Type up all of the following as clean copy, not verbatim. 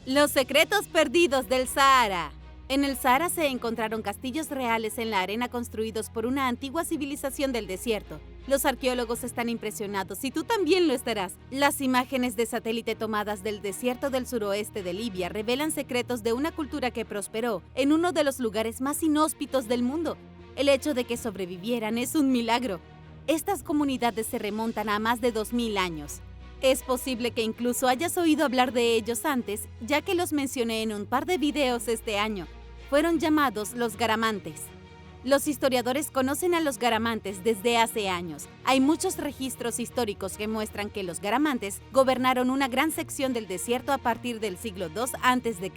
Los secretos perdidos del Sahara. En el Sahara se encontraron castillos reales en la arena construidos por una antigua civilización del desierto. Los arqueólogos están impresionados y tú también lo estarás. Las imágenes de satélite tomadas del desierto del suroeste de Libia revelan secretos de una cultura que prosperó en uno de los lugares más inhóspitos del mundo. El hecho de que sobrevivieran es un milagro. Estas comunidades se remontan a más de 2000 años. Es posible que incluso hayas oído hablar de ellos antes, ya que los mencioné en un par de videos este año. Fueron llamados los garamantes. Los historiadores conocen a los garamantes desde hace años. Hay muchos registros históricos que muestran que los garamantes gobernaron una gran sección del desierto a partir del siglo II a.C.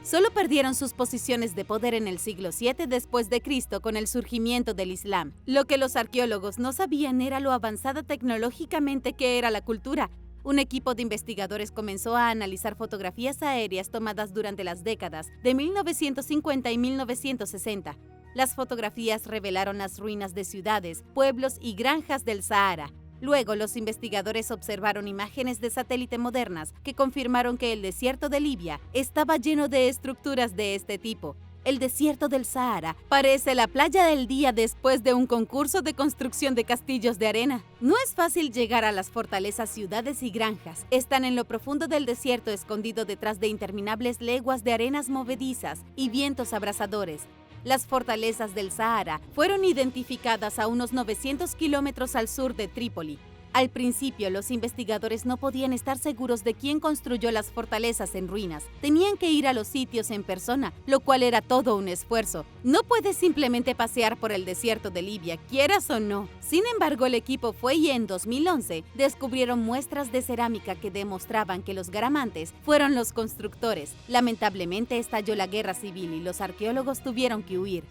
Solo perdieron sus posiciones de poder en el siglo VII después de Cristo con el surgimiento del Islam. Lo que los arqueólogos no sabían era lo avanzada tecnológicamente que era la cultura. Un equipo de investigadores comenzó a analizar fotografías aéreas tomadas durante las décadas de 1950 y 1960. Las fotografías revelaron las ruinas de ciudades, pueblos y granjas del Sahara. Luego, los investigadores observaron imágenes de satélite modernas que confirmaron que el desierto de Libia estaba lleno de estructuras de este tipo. El desierto del Sahara parece la playa del día después de un concurso de construcción de castillos de arena. No es fácil llegar a las fortalezas, ciudades y granjas. Están en lo profundo del desierto, escondido detrás de interminables leguas de arenas movedizas y vientos abrasadores. Las fortalezas del Sahara fueron identificadas a unos 900 kilómetros al sur de Trípoli. Al principio, los investigadores no podían estar seguros de quién construyó las fortalezas en ruinas. Tenían que ir a los sitios en persona, lo cual era todo un esfuerzo. No puedes simplemente pasear por el desierto de Libia, quieras o no. Sin embargo, el equipo fue y en 2011 descubrieron muestras de cerámica que demostraban que los garamantes fueron los constructores. Lamentablemente estalló la guerra civil y los arqueólogos tuvieron que huir.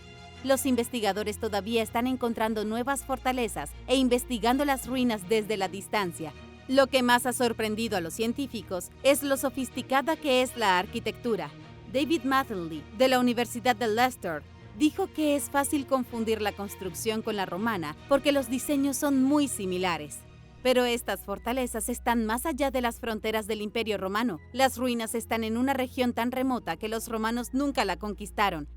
Los investigadores todavía están encontrando nuevas fortalezas e investigando las ruinas desde la distancia. Lo que más ha sorprendido a los científicos es lo sofisticada que es la arquitectura. David Matherly, de la Universidad de Leicester, dijo que es fácil confundir la construcción con la romana porque los diseños son muy similares. Pero estas fortalezas están más allá de las fronteras del Imperio Romano. Las ruinas están en una región tan remota que los romanos nunca la conquistaron.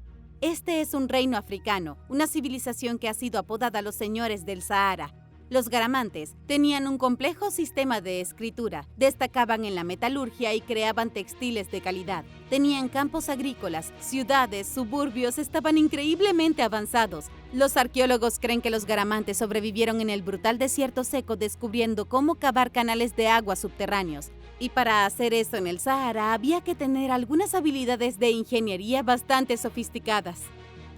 Este es un reino africano, una civilización que ha sido apodada los señores del Sahara. Los garamantes tenían un complejo sistema de escritura, destacaban en la metalurgia y creaban textiles de calidad. Tenían campos agrícolas, ciudades, suburbios, estaban increíblemente avanzados. Los arqueólogos creen que los garamantes sobrevivieron en el brutal desierto seco descubriendo cómo cavar canales de agua subterráneos. Y para hacer eso en el Sahara había que tener algunas habilidades de ingeniería bastante sofisticadas.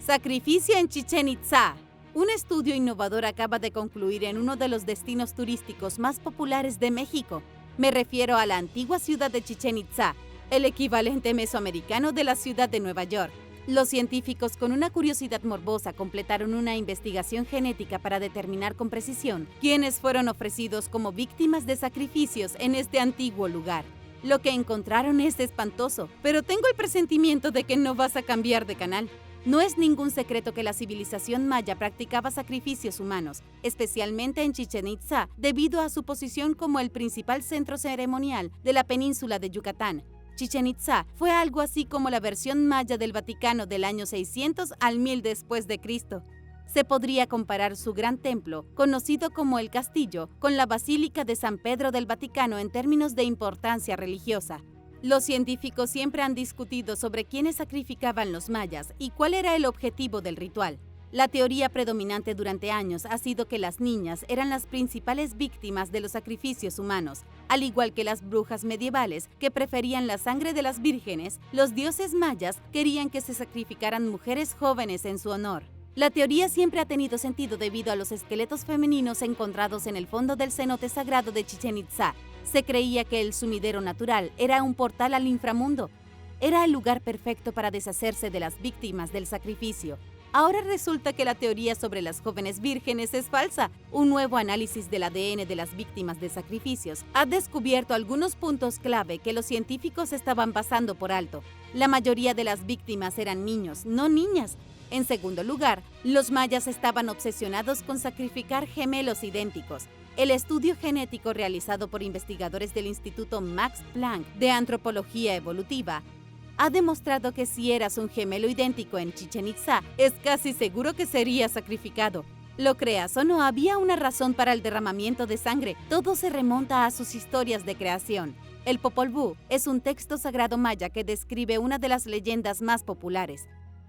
Sacrificio en Chichén Itzá. Un estudio innovador acaba de concluir en uno de los destinos turísticos más populares de México. Me refiero a la antigua ciudad de Chichén Itzá, el equivalente mesoamericano de la ciudad de Nueva York. Los científicos, con una curiosidad morbosa, completaron una investigación genética para determinar con precisión quiénes fueron ofrecidos como víctimas de sacrificios en este antiguo lugar. Lo que encontraron es espantoso, pero tengo el presentimiento de que no vas a cambiar de canal. No es ningún secreto que la civilización maya practicaba sacrificios humanos, especialmente en Chichén Itzá, debido a su posición como el principal centro ceremonial de la península de Yucatán. Chichén Itzá fue algo así como la versión maya del Vaticano del año 600 al 1000 después de Cristo. Se podría comparar su gran templo, conocido como el Castillo, con la Basílica de San Pedro del Vaticano en términos de importancia religiosa. Los científicos siempre han discutido sobre quiénes sacrificaban los mayas y cuál era el objetivo del ritual. La teoría predominante durante años ha sido que las niñas eran las principales víctimas de los sacrificios humanos. Al igual que las brujas medievales, que preferían la sangre de las vírgenes, los dioses mayas querían que se sacrificaran mujeres jóvenes en su honor. La teoría siempre ha tenido sentido debido a los esqueletos femeninos encontrados en el fondo del cenote sagrado de Chichén Itzá. Se creía que el sumidero natural era un portal al inframundo. Era el lugar perfecto para deshacerse de las víctimas del sacrificio. Ahora resulta que la teoría sobre las jóvenes vírgenes es falsa. Un nuevo análisis del ADN de las víctimas de sacrificios ha descubierto algunos puntos clave que los científicos estaban pasando por alto. La mayoría de las víctimas eran niños, no niñas. En segundo lugar, los mayas estaban obsesionados con sacrificar gemelos idénticos. El estudio genético realizado por investigadores del Instituto Max Planck de Antropología Evolutiva ha demostrado que si eras un gemelo idéntico en Chichén Itzá, es casi seguro que serías sacrificado. Lo creas o no, había una razón para el derramamiento de sangre. Todo se remonta a sus historias de creación. El Popol Vuh es un texto sagrado maya que describe una de las leyendas más populares.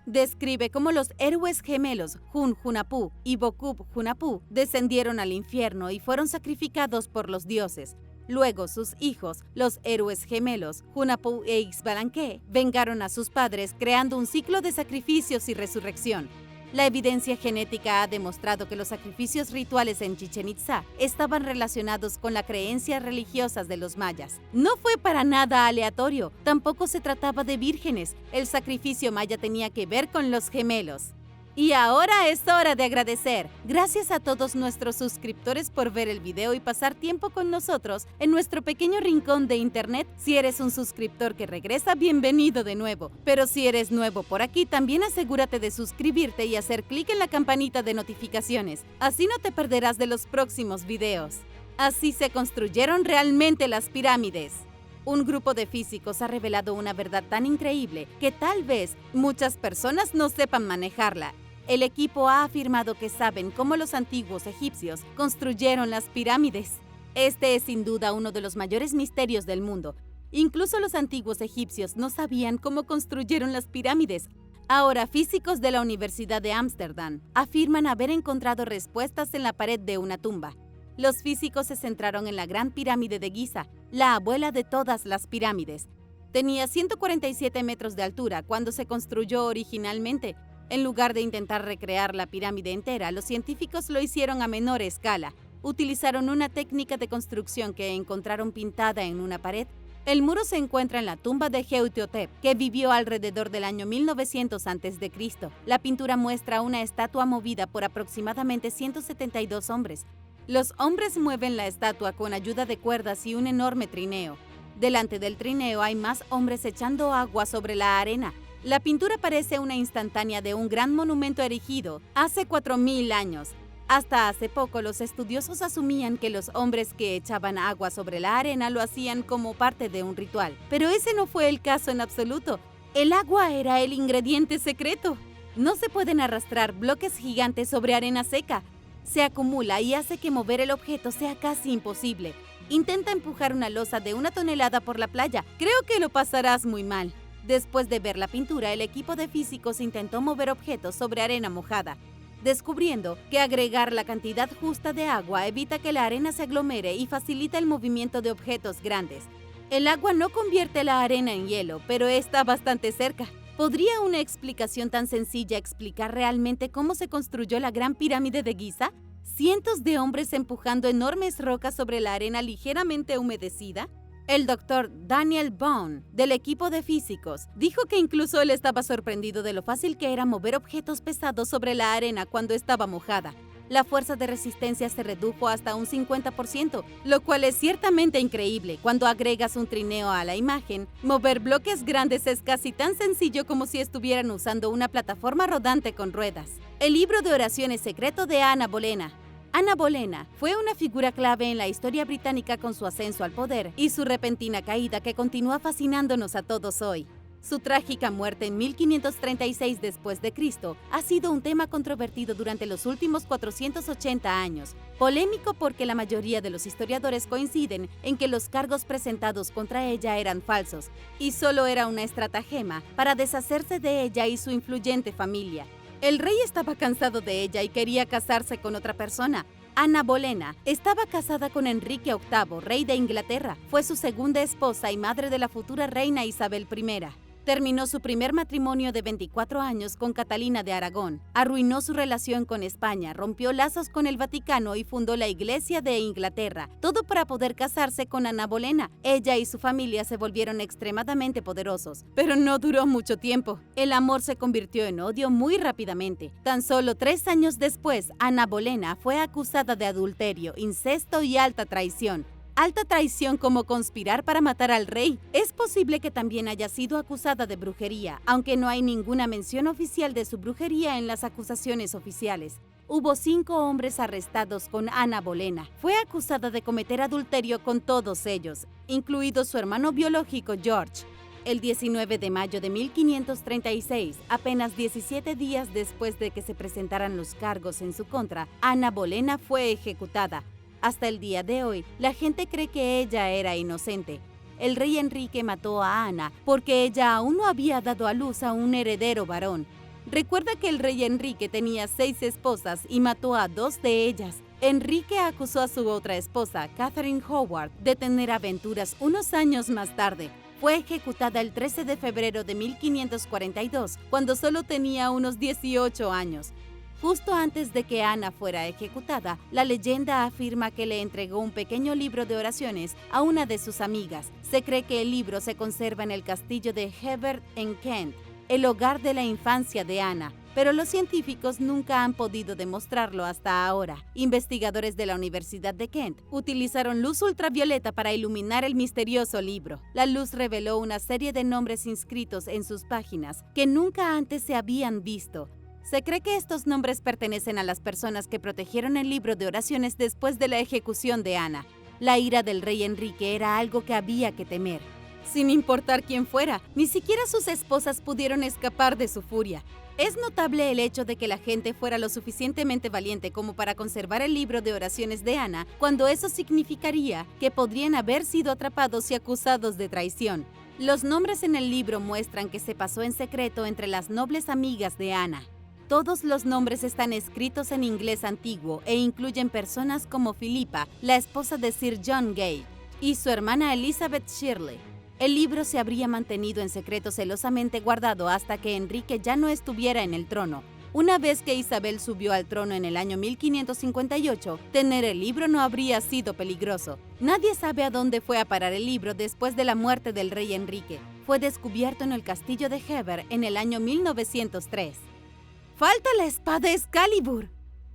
Describe cómo los héroes gemelos Hun Hunapú y Bokub Hunapú descendieron al infierno y fueron sacrificados por los dioses. Luego sus hijos, los héroes gemelos Hunapú e Ixbalanque, vengaron a sus padres creando un ciclo de sacrificios y resurrección. La evidencia genética ha demostrado que los sacrificios rituales en Chichén Itzá estaban relacionados con las creencias religiosas de los mayas. No fue para nada aleatorio, tampoco se trataba de vírgenes. El sacrificio maya tenía que ver con los gemelos. Y ahora es hora de agradecer. Gracias a todos nuestros suscriptores por ver el video y pasar tiempo con nosotros en nuestro pequeño rincón de internet. Si eres un suscriptor que regresa, bienvenido de nuevo. Pero si eres nuevo por aquí, también asegúrate de suscribirte y hacer clic en la campanita de notificaciones. Así no te perderás de los próximos videos. Así se construyeron realmente las pirámides. Un grupo de físicos ha revelado una verdad tan increíble que tal vez muchas personas no sepan manejarla. El equipo ha afirmado que saben cómo los antiguos egipcios construyeron las pirámides. Este es sin duda uno de los mayores misterios del mundo. Incluso los antiguos egipcios no sabían cómo construyeron las pirámides. Ahora, físicos de la Universidad de Ámsterdam afirman haber encontrado respuestas en la pared de una tumba. Los físicos se centraron en la Gran Pirámide de Giza, la abuela de todas las pirámides. Tenía 147 metros de altura cuando se construyó originalmente. En lugar de intentar recrear la pirámide entera, los científicos lo hicieron a menor escala. Utilizaron una técnica de construcción que encontraron pintada en una pared. El muro se encuentra en la tumba de Jeutotep, que vivió alrededor del año 1900 a.C. La pintura muestra una estatua movida por aproximadamente 172 hombres. Los hombres mueven la estatua con ayuda de cuerdas y un enorme trineo. Delante del trineo hay más hombres echando agua sobre la arena. La pintura parece una instantánea de un gran monumento erigido hace 4000 años. Hasta hace poco, los estudiosos asumían que los hombres que echaban agua sobre la arena lo hacían como parte de un ritual. Pero ese no fue el caso en absoluto. El agua era el ingrediente secreto. No se pueden arrastrar bloques gigantes sobre arena seca. Se acumula y hace que mover el objeto sea casi imposible. Intenta empujar una losa de 1 tonelada por la playa. Creo que lo pasarás muy mal. Después de ver la pintura, el equipo de físicos intentó mover objetos sobre arena mojada, descubriendo que agregar la cantidad justa de agua evita que la arena se aglomere y facilita el movimiento de objetos grandes. El agua no convierte la arena en hielo, pero está bastante cerca. ¿Podría una explicación tan sencilla explicar realmente cómo se construyó la Gran Pirámide de Giza? ¿Cientos de hombres empujando enormes rocas sobre la arena ligeramente humedecida? El doctor Daniel Boone, del equipo de físicos, dijo que incluso él estaba sorprendido de lo fácil que era mover objetos pesados sobre la arena cuando estaba mojada. La fuerza de resistencia se redujo hasta un 50%, lo cual es ciertamente increíble. Cuando agregas un trineo a la imagen, mover bloques grandes es casi tan sencillo como si estuvieran usando una plataforma rodante con ruedas. El libro de oraciones secreto de Ana Bolena. Ana Bolena fue una figura clave en la historia británica con su ascenso al poder y su repentina caída que continúa fascinándonos a todos hoy. Su trágica muerte en 1536 después de Cristo ha sido un tema controvertido durante los últimos 480 años, polémico porque la mayoría de los historiadores coinciden en que los cargos presentados contra ella eran falsos y solo era una estratagema para deshacerse de ella y su influyente familia. El rey estaba cansado de ella y quería casarse con otra persona. Ana Bolena estaba casada con Enrique VIII, rey de Inglaterra. Fue su segunda esposa y madre de la futura reina Isabel I. Terminó su primer matrimonio de 24 años con Catalina de Aragón, arruinó su relación con España, rompió lazos con el Vaticano y fundó la Iglesia de Inglaterra, todo para poder casarse con Ana Bolena. Ella y su familia se volvieron extremadamente poderosos, pero no duró mucho tiempo. El amor se convirtió en odio muy rápidamente. Tan solo 3 años después, Ana Bolena fue acusada de adulterio, incesto y alta traición. Alta traición como conspirar para matar al rey. Es posible que también haya sido acusada de brujería, aunque no hay ninguna mención oficial de su brujería en las acusaciones oficiales. hubo 5 hombres arrestados con Anna Bolena. Fue acusada de cometer adulterio con todos ellos, incluido su hermano biológico George. El 19 de mayo de 1536, apenas 17 días después de que se presentaran los cargos en su contra, Anna Bolena fue ejecutada. Hasta el día de hoy, la gente cree que ella era inocente. El rey Enrique mató a Ana porque ella aún no había dado a luz a un heredero varón. Recuerda que el rey Enrique tenía 6 esposas y mató a 2 de ellas. Enrique acusó a su otra esposa, Catherine Howard, de tener aventuras unos años más tarde. Fue ejecutada el 13 de febrero de 1542, cuando solo tenía unos 18 años. Justo antes de que Ana fuera ejecutada, la leyenda afirma que le entregó un pequeño libro de oraciones a una de sus amigas. Se cree que el libro se conserva en el castillo de Hebert en Kent, el hogar de la infancia de Ana, pero los científicos nunca han podido demostrarlo hasta ahora. Investigadores de la Universidad de Kent utilizaron luz ultravioleta para iluminar el misterioso libro. La luz reveló una serie de nombres inscritos en sus páginas que nunca antes se habían visto. Se cree que estos nombres pertenecen a las personas que protegieron el libro de oraciones después de la ejecución de Ana. La ira del rey Enrique era algo que había que temer. Sin importar quién fuera, ni siquiera sus esposas pudieron escapar de su furia. Es notable el hecho de que la gente fuera lo suficientemente valiente como para conservar el libro de oraciones de Ana, cuando eso significaría que podrían haber sido atrapados y acusados de traición. Los nombres en el libro muestran que se pasó en secreto entre las nobles amigas de Ana. Todos los nombres están escritos en inglés antiguo e incluyen personas como Philippa, la esposa de Sir John Gay, y su hermana Elizabeth Shirley. El libro se habría mantenido en secreto celosamente guardado hasta que Enrique ya no estuviera en el trono. Una vez que Isabel subió al trono en el año 1558, tener el libro no habría sido peligroso. Nadie sabe a dónde fue a parar el libro después de la muerte del rey Enrique. Fue descubierto en el castillo de Hebert en el año 1903. ¡Falta la espada Excalibur!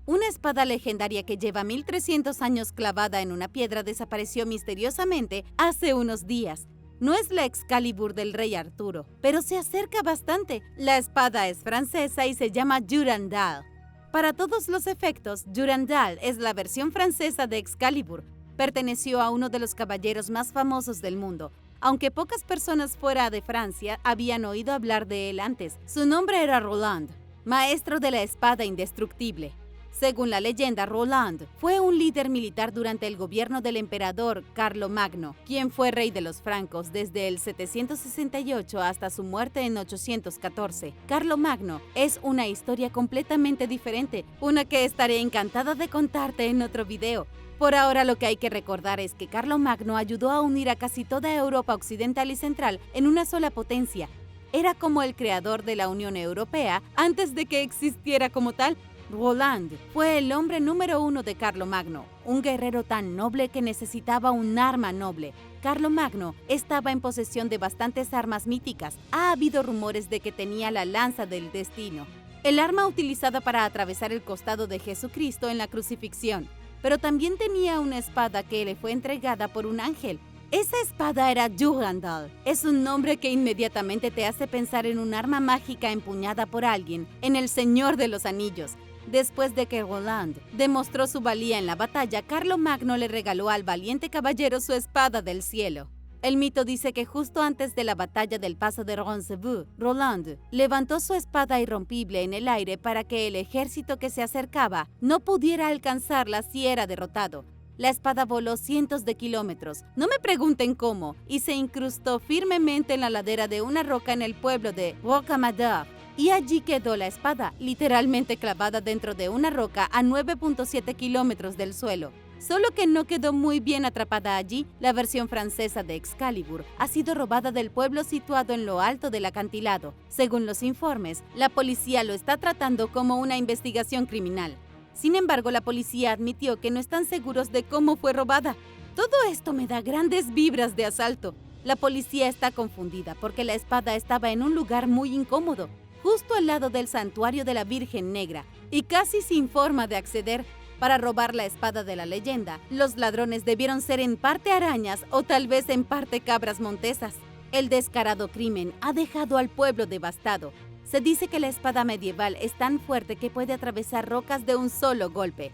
Una espada legendaria que lleva 1300 años clavada en una piedra desapareció misteriosamente hace unos días. No es la Excalibur del rey Arturo, pero se acerca bastante. La espada es francesa y se llama Durandal. Para todos los efectos, Durandal es la versión francesa de Excalibur. Perteneció a uno de los caballeros más famosos del mundo. Aunque pocas personas fuera de Francia habían oído hablar de él antes, su nombre era Roland, maestro de la espada indestructible. Según la leyenda, Roland fue un líder militar durante el gobierno del emperador Carlomagno, quien fue rey de los francos desde el 768 hasta su muerte en 814. Carlomagno es una historia completamente diferente, una que estaré encantada de contarte en otro video. Por ahora lo que hay que recordar es que Carlomagno ayudó a unir a casi toda Europa occidental y central en una sola potencia. Era como el creador de la Unión Europea antes de que existiera como tal. Roland fue el hombre número 1 de Carlomagno, un guerrero tan noble que necesitaba un arma noble. Carlomagno estaba en posesión de bastantes armas míticas. Ha habido rumores de que tenía la lanza del destino, el arma utilizada para atravesar el costado de Jesucristo en la crucifixión, pero también tenía una espada que le fue entregada por un ángel. Esa espada era Durandal. Es un nombre que inmediatamente te hace pensar en un arma mágica empuñada por alguien en El Señor de los Anillos. Después de que Roland demostró su valía en la batalla, Carlomagno le regaló al valiente caballero su espada del cielo. El mito dice que justo antes de la batalla del paso de Roncevaux, Roland levantó su espada irrompible en el aire para que el ejército que se acercaba no pudiera alcanzarla si era derrotado. La espada voló cientos de kilómetros, no me pregunten cómo, y se incrustó firmemente en la ladera de una roca en el pueblo de Rocamadour. Y allí quedó la espada, literalmente clavada dentro de una roca a 9.7 kilómetros del suelo. Solo que no quedó muy bien atrapada allí. La versión francesa de Excalibur ha sido robada del pueblo situado en lo alto del acantilado. Según los informes, la policía lo está tratando como una investigación criminal. Sin embargo, la policía admitió que no están seguros de cómo fue robada. Todo esto me da grandes vibras de asalto. La policía está confundida porque la espada estaba en un lugar muy incómodo, justo al lado del santuario de la Virgen Negra, y casi sin forma de acceder. Para robar la espada de la leyenda, los ladrones debieron ser en parte arañas o tal vez en parte cabras montesas. El descarado crimen ha dejado al pueblo devastado. Se dice que la espada medieval es tan fuerte que puede atravesar rocas de un solo golpe.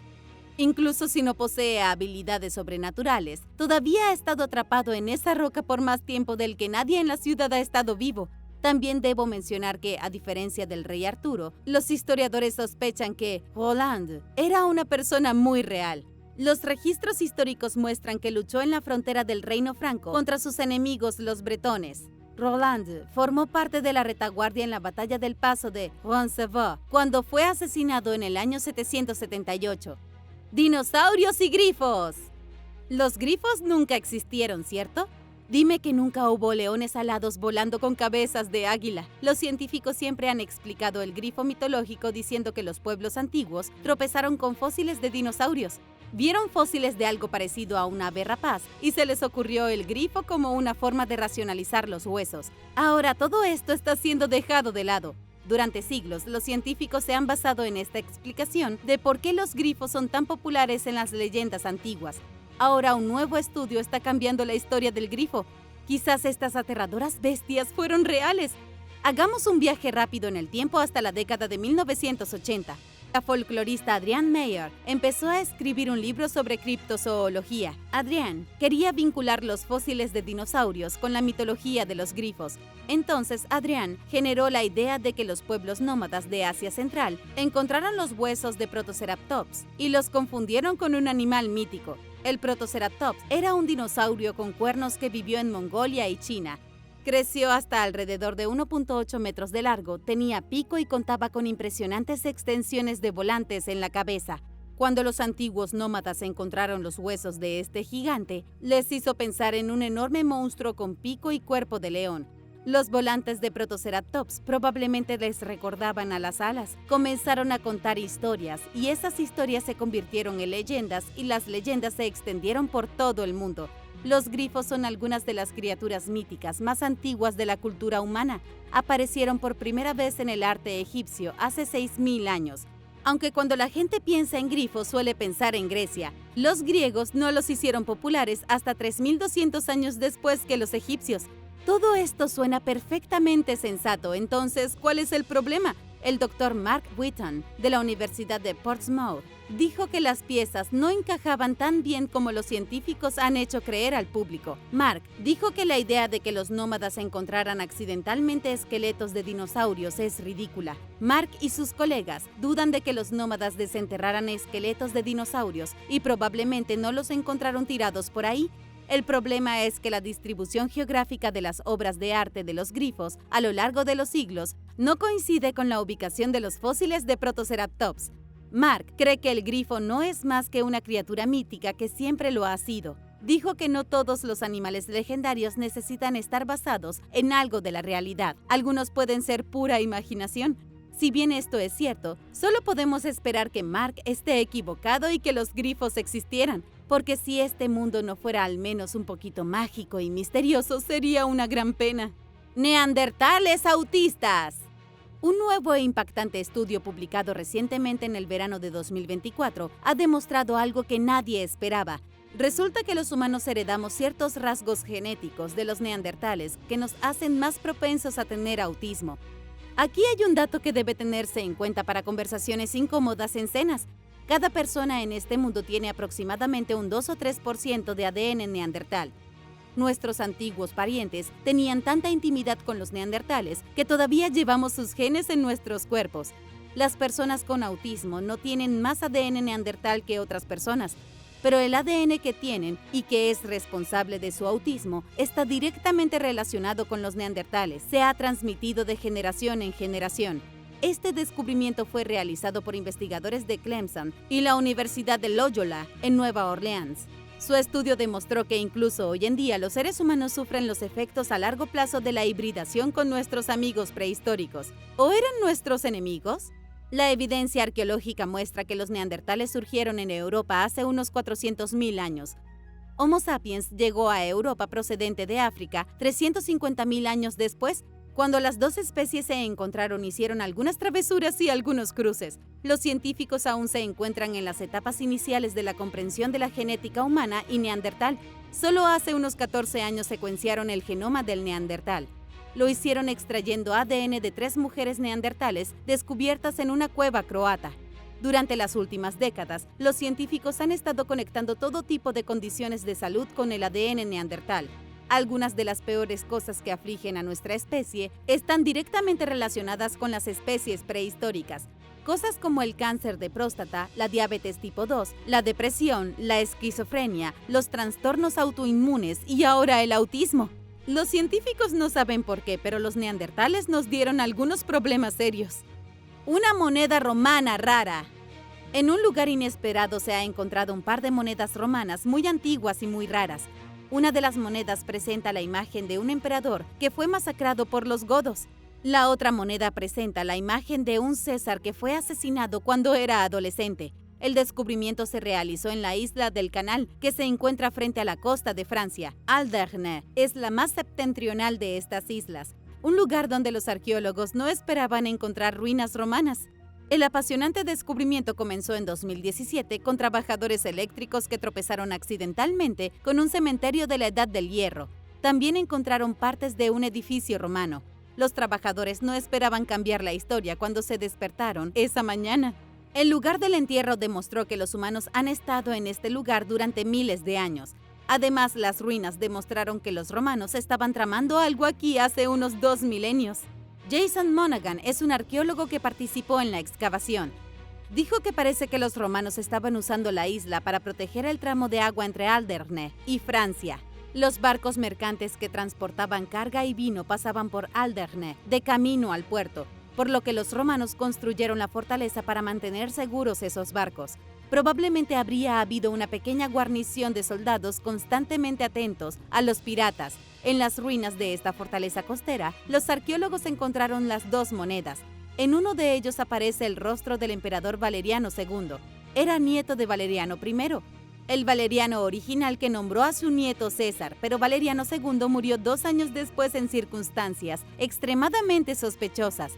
Incluso si no posee habilidades sobrenaturales, todavía ha estado atrapado en esa roca por más tiempo del que nadie en la ciudad ha estado vivo. También debo mencionar que, a diferencia del rey Arturo, los historiadores sospechan que Roland era una persona muy real. Los registros históricos muestran que luchó en la frontera del reino franco contra sus enemigos los bretones. Roland formó parte de la retaguardia en la batalla del paso de Roncevaux, cuando fue asesinado en el año 778. ¡Dinosaurios y grifos! Los grifos nunca existieron, ¿cierto? Dime que nunca hubo leones alados volando con cabezas de águila. Los científicos siempre han explicado el grifo mitológico diciendo que los pueblos antiguos tropezaron con fósiles de dinosaurios. Vieron fósiles de algo parecido a una ave rapaz y se les ocurrió el grifo como una forma de racionalizar los huesos. Ahora todo esto está siendo dejado de lado. Durante siglos, los científicos se han basado en esta explicación de por qué los grifos son tan populares en las leyendas antiguas. Ahora un nuevo estudio está cambiando la historia del grifo. Quizás estas aterradoras bestias fueron reales. Hagamos un viaje rápido en el tiempo hasta la década de 1980. La folclorista Adrienne Mayer empezó a escribir un libro sobre criptozoología. Adrienne quería vincular los fósiles de dinosaurios con la mitología de los grifos. Entonces, Adrienne generó la idea de que los pueblos nómadas de Asia Central encontraron los huesos de Protoceratops y los confundieron con un animal mítico. El Protoceratops era un dinosaurio con cuernos que vivió en Mongolia y China. Creció hasta alrededor de 1.8 metros de largo, tenía pico y contaba con impresionantes extensiones de volantes en la cabeza. Cuando los antiguos nómadas encontraron los huesos de este gigante, les hizo pensar en un enorme monstruo con pico y cuerpo de león. Los volantes de Protoceratops probablemente les recordaban a las alas. Comenzaron a contar historias y esas historias se convirtieron en leyendas y las leyendas se extendieron por todo el mundo. Los grifos son algunas de las criaturas míticas más antiguas de la cultura humana. Aparecieron por primera vez en el arte egipcio hace 6.000 años. Aunque cuando la gente piensa en grifos suele pensar en Grecia, los griegos no los hicieron populares hasta 3.200 años después que los egipcios. Todo esto suena perfectamente sensato, entonces, ¿cuál es el problema? El doctor Mark Whitton, de la Universidad de Portsmouth, dijo que las piezas no encajaban tan bien como los científicos han hecho creer al público. Mark dijo que la idea de que los nómadas encontraran accidentalmente esqueletos de dinosaurios es ridícula. Mark y sus colegas dudan de que los nómadas desenterraran esqueletos de dinosaurios y probablemente no los encontraron tirados por ahí. El problema es que la distribución geográfica de las obras de arte de los grifos a lo largo de los siglos no coincide con la ubicación de los fósiles de Protoceratops. Mark cree que el grifo no es más que una criatura mítica que siempre lo ha sido. Dijo que no todos los animales legendarios necesitan estar basados en algo de la realidad. Algunos pueden ser pura imaginación. Si bien esto es cierto, solo podemos esperar que Mark esté equivocado y que los grifos existieran, porque si este mundo no fuera al menos un poquito mágico y misterioso, sería una gran pena. Neandertales autistas. Un nuevo e impactante estudio publicado recientemente en el verano de 2024 ha demostrado algo que nadie esperaba. Resulta que los humanos heredamos ciertos rasgos genéticos de los neandertales que nos hacen más propensos a tener autismo. Aquí hay un dato que debe tenerse en cuenta para conversaciones incómodas en cenas. Cada persona en este mundo tiene aproximadamente un 2 o 3% de ADN neandertal. Nuestros antiguos parientes tenían tanta intimidad con los neandertales que todavía llevamos sus genes en nuestros cuerpos. Las personas con autismo no tienen más ADN neandertal que otras personas, pero el ADN que tienen y que es responsable de su autismo está directamente relacionado con los neandertales. Se ha transmitido de generación en generación. Este descubrimiento fue realizado por investigadores de Clemson y la Universidad de Loyola en Nueva Orleans. Su estudio demostró que incluso hoy en día los seres humanos sufren los efectos a largo plazo de la hibridación con nuestros amigos prehistóricos. ¿O eran nuestros enemigos? La evidencia arqueológica muestra que los neandertales surgieron en Europa hace unos 400.000 años. Homo sapiens llegó a Europa procedente de África 350.000 años después. Cuando las dos especies se encontraron, hicieron algunas travesuras y algunos cruces. Los científicos aún se encuentran en las etapas iniciales de la comprensión de la genética humana y neandertal. Solo hace unos 14 años secuenciaron el genoma del neandertal. Lo hicieron extrayendo ADN de 3 mujeres neandertales descubiertas en una cueva croata. Durante las últimas décadas, los científicos han estado conectando todo tipo de condiciones de salud con el ADN neandertal. Algunas de las peores cosas que afligen a nuestra especie están directamente relacionadas con las especies prehistóricas. Cosas como el cáncer de próstata, la diabetes tipo 2, la depresión, la esquizofrenia, los trastornos autoinmunes y ahora el autismo. Los científicos no saben por qué, pero los neandertales nos dieron algunos problemas serios. Una moneda romana rara. En un lugar inesperado se ha encontrado un par de monedas romanas muy antiguas y muy raras. Una de las monedas presenta la imagen de un emperador que fue masacrado por los godos. La otra moneda presenta la imagen de un César que fue asesinado cuando era adolescente. El descubrimiento se realizó en la isla del Canal, que se encuentra frente a la costa de Francia. Alderney es la más septentrional de estas islas, un lugar donde los arqueólogos no esperaban encontrar ruinas romanas. El apasionante descubrimiento comenzó en 2017 con trabajadores eléctricos que tropezaron accidentalmente con un cementerio de la Edad del Hierro. También encontraron partes de un edificio romano. Los trabajadores no esperaban cambiar la historia cuando se despertaron esa mañana. El lugar del entierro demostró que los humanos han estado en este lugar durante miles de años. Además, las ruinas demostraron que los romanos estaban tramando algo aquí hace unos 2 milenios. Jason Monaghan es un arqueólogo que participó en la excavación. Dijo que parece que los romanos estaban usando la isla para proteger el tramo de agua entre Alderney y Francia. Los barcos mercantes que transportaban carga y vino pasaban por Alderney de camino al puerto, por lo que los romanos construyeron la fortaleza para mantener seguros esos barcos. Probablemente habría habido una pequeña guarnición de soldados constantemente atentos a los piratas. En las ruinas de esta fortaleza costera, los arqueólogos encontraron las 2 monedas. En uno de ellos aparece el rostro del emperador Valeriano II. Era nieto de Valeriano I, el Valeriano original que nombró a su nieto César, pero Valeriano II murió 2 años después en circunstancias extremadamente sospechosas.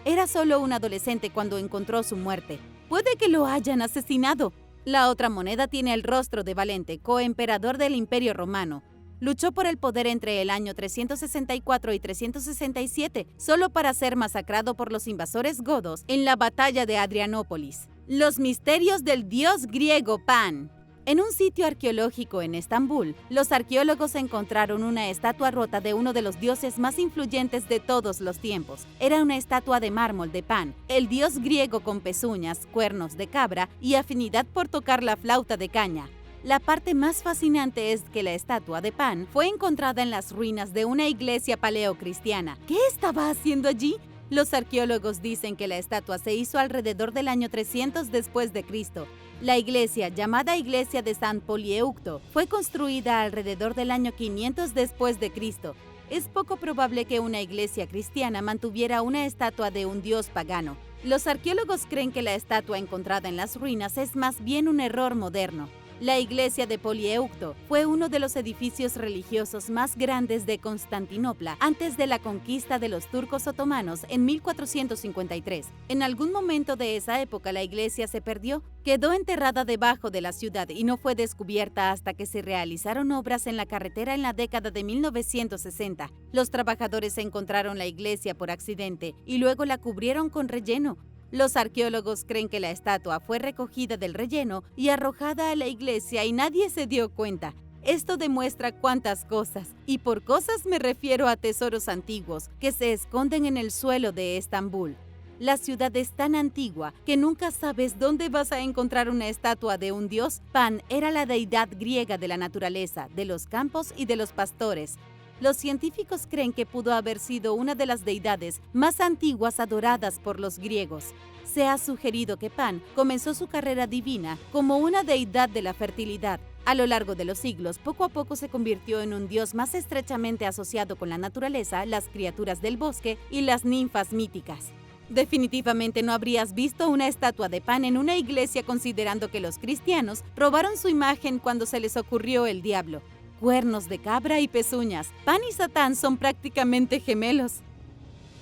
Era solo un adolescente cuando encontró su muerte. Puede que lo hayan asesinado. La otra moneda tiene el rostro de Valente, coemperador del Imperio Romano. Luchó por el poder entre el año 364 y 367, solo para ser masacrado por los invasores godos en la batalla de Adrianópolis. Los misterios del dios griego Pan. En un sitio arqueológico en Estambul, los arqueólogos encontraron una estatua rota de uno de los dioses más influyentes de todos los tiempos. Era una estatua de mármol de Pan, el dios griego con pezuñas, cuernos de cabra y afinidad por tocar la flauta de caña. La parte más fascinante es que la estatua de Pan fue encontrada en las ruinas de una iglesia paleocristiana. ¿Qué estaba haciendo allí? Los arqueólogos dicen que la estatua se hizo alrededor del año 300 después de Cristo. La iglesia, llamada Iglesia de San Polieucto, fue construida alrededor del año 500 después de Cristo. Es poco probable que una iglesia cristiana mantuviera una estatua de un dios pagano. Los arqueólogos creen que la estatua encontrada en las ruinas es más bien un error moderno. La iglesia de Polieucto fue uno de los edificios religiosos más grandes de Constantinopla antes de la conquista de los turcos otomanos en 1453. En algún momento de esa época la iglesia se perdió, quedó enterrada debajo de la ciudad y no fue descubierta hasta que se realizaron obras en la carretera en la década de 1960. Los trabajadores encontraron la iglesia por accidente y luego la cubrieron con relleno. Los arqueólogos creen que la estatua fue recogida del relleno y arrojada a la iglesia y nadie se dio cuenta. Esto demuestra cuántas cosas, y por cosas me refiero a tesoros antiguos que se esconden en el suelo de Estambul. La ciudad es tan antigua que nunca sabes dónde vas a encontrar una estatua de un dios. Pan era la deidad griega de la naturaleza, de los campos y de los pastores. Los científicos creen que pudo haber sido una de las deidades más antiguas adoradas por los griegos. Se ha sugerido que Pan comenzó su carrera divina como una deidad de la fertilidad. A lo largo de los siglos, poco a poco se convirtió en un dios más estrechamente asociado con la naturaleza, las criaturas del bosque y las ninfas míticas. Definitivamente no habrías visto una estatua de Pan en una iglesia considerando que los cristianos robaron su imagen cuando se les ocurrió el diablo. Cuernos de cabra y pezuñas. Pan y Satán son prácticamente gemelos.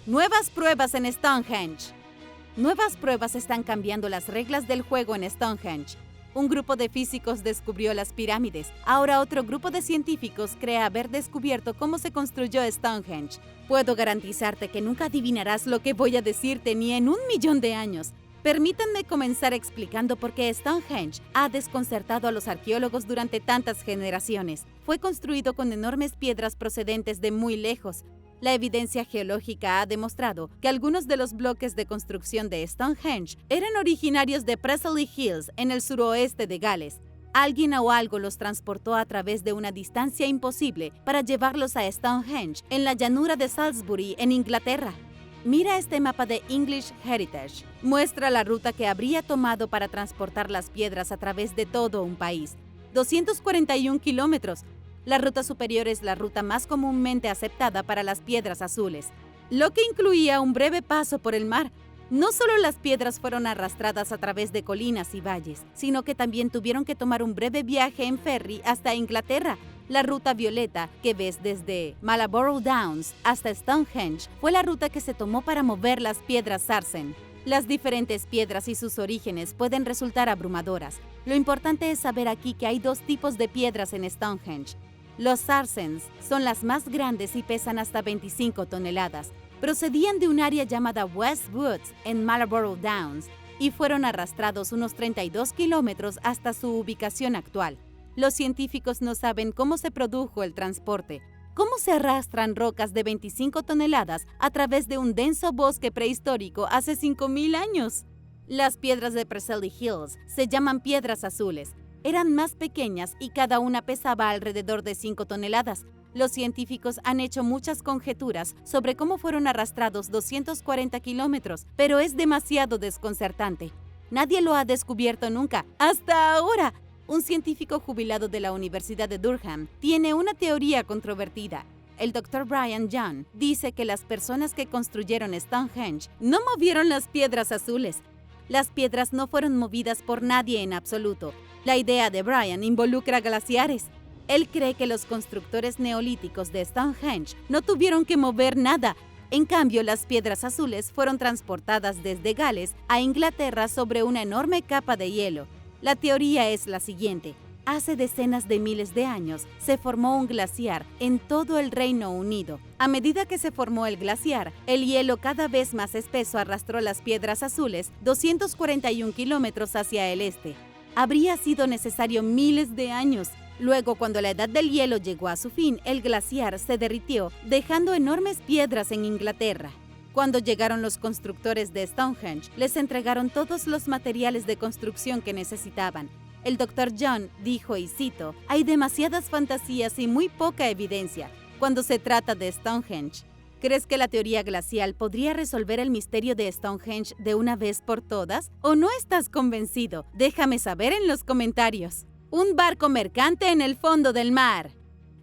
Nuevas pruebas en Stonehenge. Nuevas pruebas están cambiando las reglas del juego en Stonehenge. Un grupo de físicos descubrió las pirámides. Ahora otro grupo de científicos cree haber descubierto cómo se construyó Stonehenge. Puedo garantizarte que nunca adivinarás lo que voy a decirte ni en 1.000.000 de años. Permítanme comenzar explicando por qué Stonehenge ha desconcertado a los arqueólogos durante tantas generaciones. Fue construido con enormes piedras procedentes de muy lejos. La evidencia geológica ha demostrado que algunos de los bloques de construcción de Stonehenge eran originarios de Preseli Hills, en el suroeste de Gales. Alguien o algo los transportó a través de una distancia imposible para llevarlos a Stonehenge, en la llanura de Salisbury, en Inglaterra. Mira este mapa de English Heritage. Muestra la ruta que habría tomado para transportar las piedras a través de todo un país. 241 kilómetros. La ruta superior es la ruta más comúnmente aceptada para las piedras azules, lo que incluía un breve paso por el mar. No solo las piedras fueron arrastradas a través de colinas y valles, sino que también tuvieron que tomar un breve viaje en ferry hasta Inglaterra. La ruta violeta, que ves desde Marlborough Downs hasta Stonehenge, fue la ruta que se tomó para mover las piedras sarsen. Las diferentes piedras y sus orígenes pueden resultar abrumadoras. Lo importante es saber aquí que hay dos tipos de piedras en Stonehenge. Los sarsens son las más grandes y pesan hasta 25 toneladas. Procedían de un área llamada West Woods en Marlborough Downs y fueron arrastrados unos 32 kilómetros hasta su ubicación actual. Los científicos no saben cómo se produjo el transporte. ¿Cómo se arrastran rocas de 25 toneladas a través de un denso bosque prehistórico hace 5.000 años? Las piedras de Preseli Hills se llaman piedras azules. Eran más pequeñas y cada una pesaba alrededor de 5 toneladas. Los científicos han hecho muchas conjeturas sobre cómo fueron arrastrados 240 kilómetros, pero es demasiado desconcertante. Nadie lo ha descubierto nunca, hasta ahora. Un científico jubilado de la Universidad de Durham tiene una teoría controvertida. El Dr. Brian Young dice que las personas que construyeron Stonehenge no movieron las piedras azules. Las piedras no fueron movidas por nadie en absoluto. La idea de Brian involucra glaciares. Él cree que los constructores neolíticos de Stonehenge no tuvieron que mover nada. En cambio, las piedras azules fueron transportadas desde Gales a Inglaterra sobre una enorme capa de hielo. La teoría es la siguiente. Hace decenas de miles de años se formó un glaciar en todo el Reino Unido. A medida que se formó el glaciar, el hielo cada vez más espeso arrastró las piedras azules 241 kilómetros hacia el este. Habría sido necesario miles de años. Luego, cuando la edad del hielo llegó a su fin, el glaciar se derritió, dejando enormes piedras en Inglaterra. Cuando llegaron los constructores de Stonehenge, les entregaron todos los materiales de construcción que necesitaban. El Dr. John dijo, y cito, «Hay demasiadas fantasías y muy poca evidencia cuando se trata de Stonehenge». ¿Crees que la teoría glacial podría resolver el misterio de Stonehenge de una vez por todas? ¿O no estás convencido? Déjame saber en los comentarios. Un barco mercante en el fondo del mar.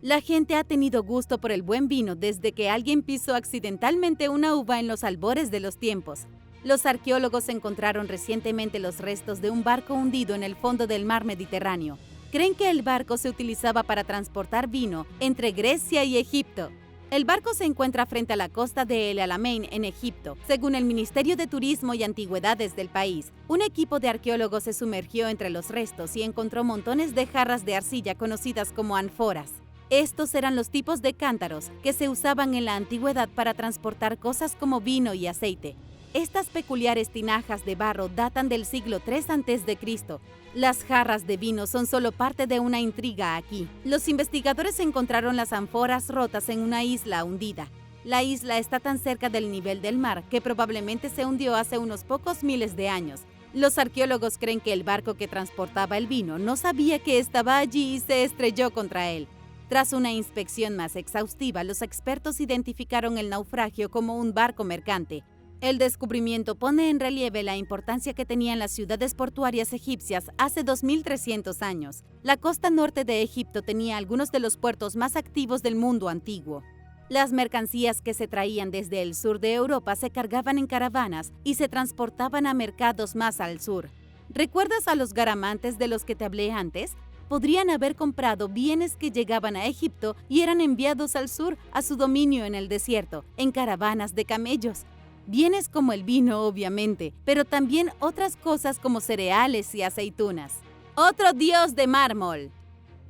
La gente ha tenido gusto por el buen vino desde que alguien pisó accidentalmente una uva en los albores de los tiempos. Los arqueólogos encontraron recientemente los restos de un barco hundido en el fondo del mar Mediterráneo. Creen que el barco se utilizaba para transportar vino entre Grecia y Egipto. El barco se encuentra frente a la costa de El Alamein, en Egipto. Según el Ministerio de Turismo y Antigüedades del país, un equipo de arqueólogos se sumergió entre los restos y encontró montones de jarras de arcilla conocidas como ánforas. Estos eran los tipos de cántaros que se usaban en la antigüedad para transportar cosas como vino y aceite. Estas peculiares tinajas de barro datan del siglo III a.C. Las jarras de vino son solo parte de una intriga aquí. Los investigadores encontraron las ánforas rotas en una isla hundida. La isla está tan cerca del nivel del mar que probablemente se hundió hace unos pocos miles de años. Los arqueólogos creen que el barco que transportaba el vino no sabía que estaba allí y se estrelló contra él. Tras una inspección más exhaustiva, los expertos identificaron el naufragio como un barco mercante. El descubrimiento pone en relieve la importancia que tenían las ciudades portuarias egipcias hace 2300 años. La costa norte de Egipto tenía algunos de los puertos más activos del mundo antiguo. Las mercancías que se traían desde el sur de Europa se cargaban en caravanas y se transportaban a mercados más al sur. ¿Recuerdas a los garamantes de los que te hablé antes? Podrían haber comprado bienes que llegaban a Egipto y eran enviados al sur, a su dominio en el desierto, en caravanas de camellos. Bienes como el vino, obviamente, pero también otras cosas como cereales y aceitunas. Otro dios de mármol.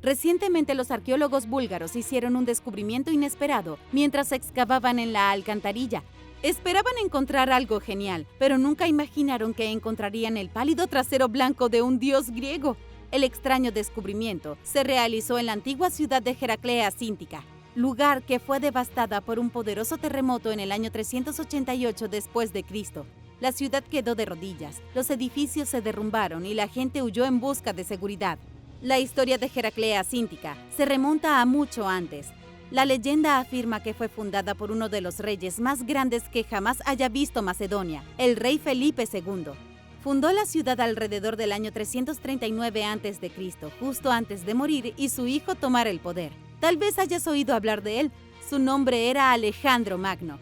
Recientemente los arqueólogos búlgaros hicieron un descubrimiento inesperado mientras excavaban en la alcantarilla. Esperaban encontrar algo genial, pero nunca imaginaron que encontrarían el pálido trasero blanco de un dios griego. El extraño descubrimiento se realizó en la antigua ciudad de Heraclea Cíntica, lugar que fue devastada por un poderoso terremoto en el año 388 después de Cristo. La ciudad quedó de rodillas, los edificios se derrumbaron y la gente huyó en busca de seguridad. La historia de Heraclea Cíntica se remonta a mucho antes. La leyenda afirma que fue fundada por uno de los reyes más grandes que jamás haya visto Macedonia, el rey Felipe II. Fundó la ciudad alrededor del año 339 a.C., justo antes de morir y su hijo tomar el poder. Tal vez hayas oído hablar de él. Su nombre era Alejandro Magno.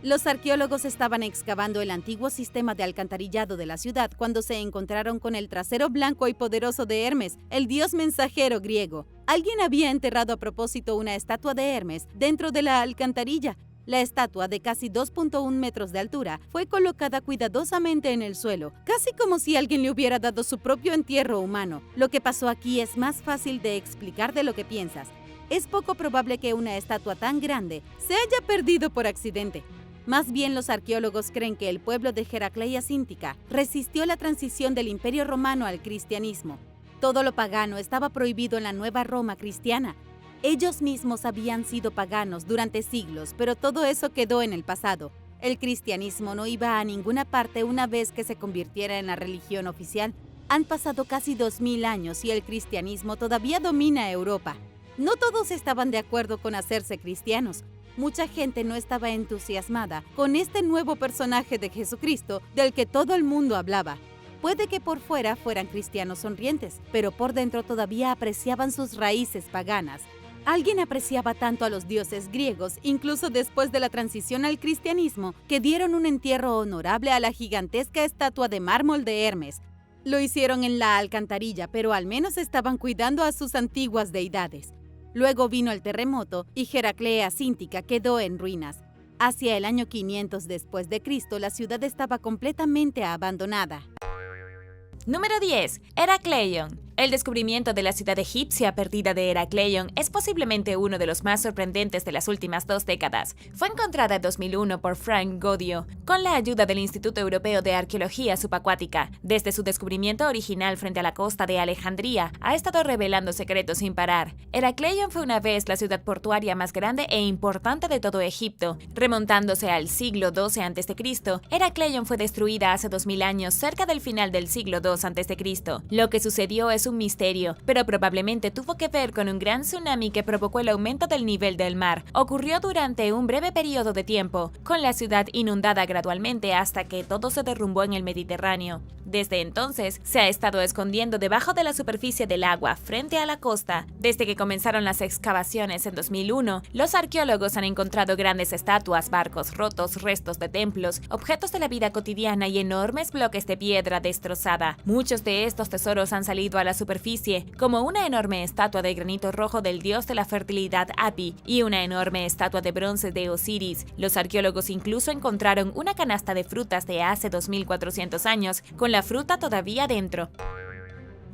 Los arqueólogos estaban excavando el antiguo sistema de alcantarillado de la ciudad cuando se encontraron con el trasero blanco y poderoso de Hermes, el dios mensajero griego. Alguien había enterrado a propósito una estatua de Hermes dentro de la alcantarilla. La estatua, de casi 2.1 metros de altura, fue colocada cuidadosamente en el suelo, casi como si alguien le hubiera dado su propio entierro humano. Lo que pasó aquí es más fácil de explicar de lo que piensas. Es poco probable que una estatua tan grande se haya perdido por accidente. Más bien, los arqueólogos creen que el pueblo de Heraclea Cíntica resistió la transición del Imperio Romano al cristianismo. Todo lo pagano estaba prohibido en la nueva Roma cristiana. Ellos mismos habían sido paganos durante siglos, pero todo eso quedó en el pasado. El cristianismo no iba a ninguna parte una vez que se convirtiera en la religión oficial. Han pasado casi 2000 años y el cristianismo todavía domina Europa. No todos estaban de acuerdo con hacerse cristianos. Mucha gente no estaba entusiasmada con este nuevo personaje de Jesucristo del que todo el mundo hablaba. Puede que por fuera fueran cristianos sonrientes, pero por dentro todavía apreciaban sus raíces paganas. Alguien apreciaba tanto a los dioses griegos, incluso después de la transición al cristianismo, que dieron un entierro honorable a la gigantesca estatua de mármol de Hermes. Lo hicieron en la alcantarilla, pero al menos estaban cuidando a sus antiguas deidades. Luego vino el terremoto y Heraclea Cíntica quedó en ruinas. Hacia el año 500 después de Cristo, la ciudad estaba completamente abandonada. Número 10. Heracleion. El descubrimiento de la ciudad egipcia perdida de Heracleion es posiblemente uno de los más sorprendentes de las últimas 2 décadas. Fue encontrada en 2001 por Frank Godio, con la ayuda del Instituto Europeo de Arqueología Subacuática. Desde su descubrimiento original frente a la costa de Alejandría, ha estado revelando secretos sin parar. Heracleion fue una vez la ciudad portuaria más grande e importante de todo Egipto. Remontándose al siglo XII a.C., Heracleion fue destruida hace 2000 años, cerca del final del siglo II a.C. Lo que sucedió es un misterio, pero probablemente tuvo que ver con un gran tsunami que provocó el aumento del nivel del mar. Ocurrió durante un breve periodo de tiempo, con la ciudad inundada gradualmente hasta que todo se derrumbó en el Mediterráneo. Desde entonces, se ha estado escondiendo debajo de la superficie del agua, frente a la costa. Desde que comenzaron las excavaciones en 2001, los arqueólogos han encontrado grandes estatuas, barcos rotos, restos de templos, objetos de la vida cotidiana y enormes bloques de piedra destrozada. Muchos de estos tesoros han salido a la superficie, como una enorme estatua de granito rojo del dios de la fertilidad Api y una enorme estatua de bronce de Osiris. Los arqueólogos incluso encontraron una canasta de frutas de hace 2400 años, con la fruta todavía dentro.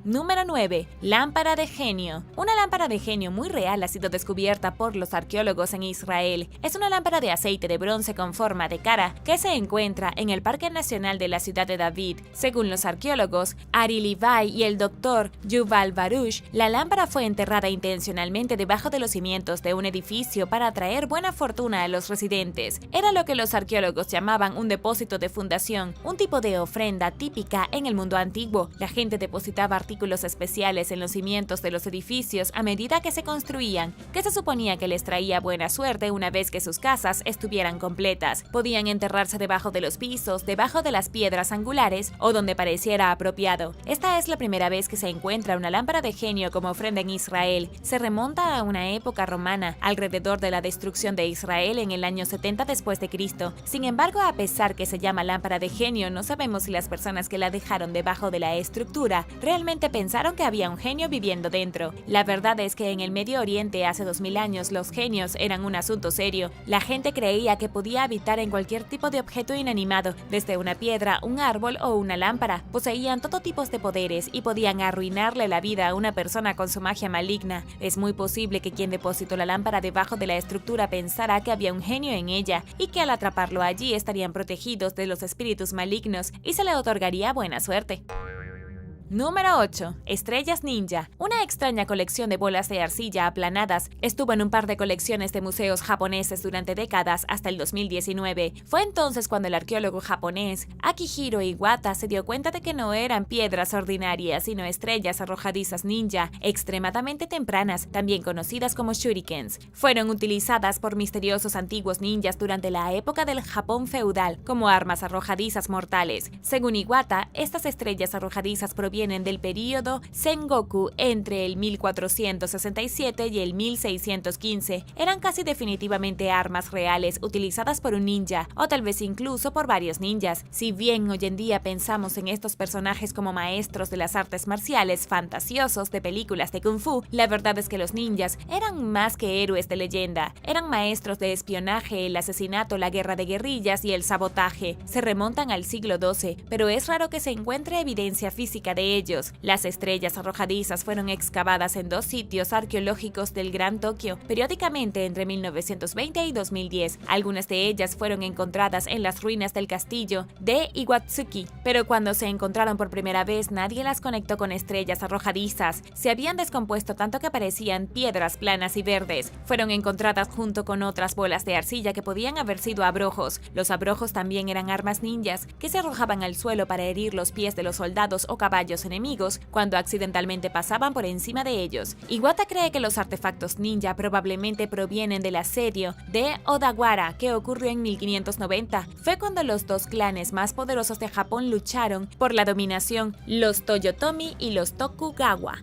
Número 9. Lámpara de genio. Una lámpara de genio muy real ha sido descubierta por los arqueólogos en Israel. Es una lámpara de aceite de bronce con forma de cara que se encuentra en el Parque Nacional de la Ciudad de David. Según los arqueólogos, Ari Levi y el doctor Yuval Baruch, la lámpara fue enterrada intencionalmente debajo de los cimientos de un edificio para atraer buena fortuna a los residentes. Era lo que los arqueólogos llamaban un depósito de fundación, un tipo de ofrenda típica en el mundo antiguo. La gente depositaba artículos especiales en los cimientos de los edificios a medida que se construían, que se suponía que les traía buena suerte una vez que sus casas estuvieran completas. Podían enterrarse debajo de los pisos, debajo de las piedras angulares o donde pareciera apropiado. Esta es la primera vez que se encuentra una lámpara de genio como ofrenda en Israel. Se remonta a una época romana, alrededor de la destrucción de Israel en el año 70 después de Cristo. Sin embargo, a pesar que se llama lámpara de genio, no sabemos si las personas que la dejaron debajo de la estructura realmente simplemente pensaron que había un genio viviendo dentro. La verdad es que en el Medio Oriente hace 2000 años los genios eran un asunto serio. La gente creía que podía habitar en cualquier tipo de objeto inanimado, desde una piedra, un árbol o una lámpara. Poseían todo tipo de poderes y podían arruinarle la vida a una persona con su magia maligna. Es muy posible que quien depositó la lámpara debajo de la estructura pensara que había un genio en ella y que al atraparlo allí estarían protegidos de los espíritus malignos y se le otorgaría buena suerte. Número 8. Estrellas ninja. Una extraña colección de bolas de arcilla aplanadas estuvo en un par de colecciones de museos japoneses durante décadas hasta el 2019. Fue entonces cuando el arqueólogo japonés Akihiro Iwata se dio cuenta de que no eran piedras ordinarias, sino estrellas arrojadizas ninja extremadamente tempranas, también conocidas como shurikens. Fueron utilizadas por misteriosos antiguos ninjas durante la época del Japón feudal como armas arrojadizas mortales. Según Iwata, estas estrellas arrojadizas provienen del período Sengoku entre el 1467 y el 1615. Eran casi definitivamente armas reales utilizadas por un ninja, o tal vez incluso por varios ninjas. Si bien hoy en día pensamos en estos personajes como maestros de las artes marciales fantasiosos de películas de Kung Fu, la verdad es que los ninjas eran más que héroes de leyenda. Eran maestros de espionaje, el asesinato, la guerra de guerrillas y el sabotaje. Se remontan al siglo XII, pero es raro que se encuentre evidencia física de ellos. Las estrellas arrojadizas fueron excavadas en 2 sitios arqueológicos del Gran Tokio, periódicamente entre 1920 y 2010. Algunas de ellas fueron encontradas en las ruinas del castillo de Iwatsuki, pero cuando se encontraron por primera vez nadie las conectó con estrellas arrojadizas. Se habían descompuesto tanto que parecían piedras planas y verdes. Fueron encontradas junto con otras bolas de arcilla que podían haber sido abrojos. Los abrojos también eran armas ninjas que se arrojaban al suelo para herir los pies de los soldados o caballos enemigos cuando accidentalmente pasaban por encima de ellos. Iwata cree que los artefactos ninja probablemente provienen del asedio de Odawara que ocurrió en 1590. Fue cuando los 2 clanes más poderosos de Japón lucharon por la dominación, los Toyotomi y los Tokugawa.